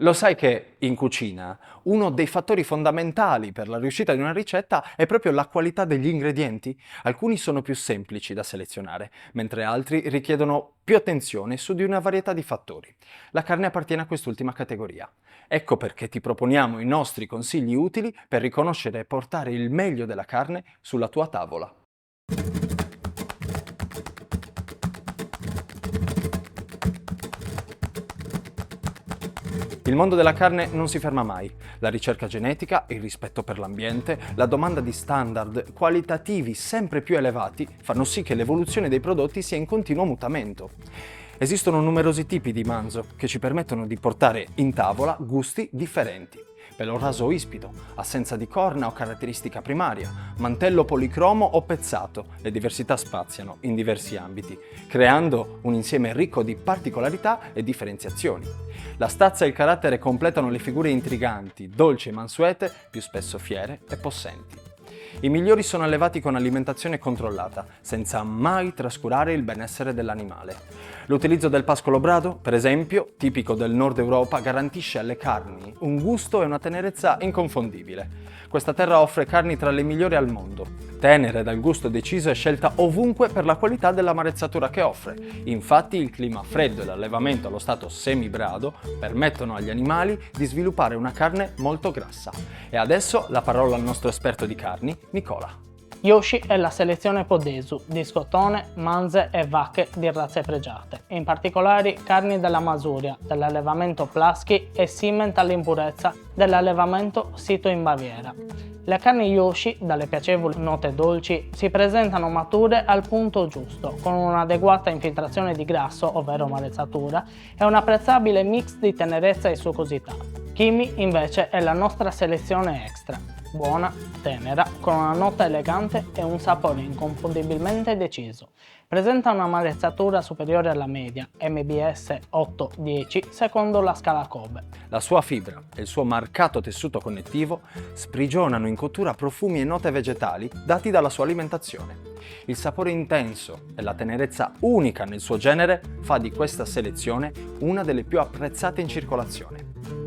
Lo sai che in cucina uno dei fattori fondamentali per la riuscita di una ricetta è proprio la qualità degli ingredienti? Alcuni sono più semplici da selezionare, mentre altri richiedono più attenzione su di una varietà di fattori. La carne appartiene a quest'ultima categoria. Ecco perché ti proponiamo i nostri consigli utili per riconoscere e portare il meglio della carne sulla tua tavola. Il mondo della carne non si ferma mai. La ricerca genetica, il rispetto per l'ambiente, la domanda di standard qualitativi sempre più elevati fanno sì che l'evoluzione dei prodotti sia in continuo mutamento. Esistono numerosi tipi di manzo che ci permettono di portare in tavola gusti differenti. Pelo raso o ispido, assenza di corna o caratteristica primaria, mantello policromo o pezzato, le diversità spaziano in diversi ambiti, creando un insieme ricco di particolarità e differenziazioni. La stazza e il carattere completano le figure intriganti, dolci e mansuete, più spesso fiere e possenti. I migliori sono allevati con alimentazione controllata, senza mai trascurare il benessere dell'animale. L'utilizzo del pascolo brado, per esempio, tipico del nord Europa, garantisce alle carni un gusto e una tenerezza inconfondibile. Questa terra offre carni tra le migliori al mondo, tenere dal gusto deciso e scelta ovunque per la qualità dell'amarezzatura che offre. Infatti il clima freddo e l'allevamento allo stato semibrado permettono agli animali di sviluppare una carne molto grassa. E adesso la parola al nostro esperto di carni, Nicola. Yoshi è la selezione Podesu di scottone, manze e vacche di razze pregiate, in particolare carni della Masuria, dell'allevamento Plaschi e Simmental in purezza dell'allevamento sito in Baviera. Le carni Yoshi, dalle piacevoli note dolci, si presentano mature al punto giusto, con un'adeguata infiltrazione di grasso, ovvero amarezzatura, e un apprezzabile mix di tenerezza e succosità. Kimi invece è la nostra selezione extra. Buona, tenera, con una nota elegante e un sapore inconfondibilmente deciso. Presenta un'amarezzatura superiore alla media, MBS 8-10, secondo la scala Kobe. La sua fibra e il suo marcato tessuto connettivo sprigionano in cottura profumi e note vegetali dati dalla sua alimentazione. Il sapore intenso e la tenerezza unica nel suo genere fa di questa selezione una delle più apprezzate in circolazione.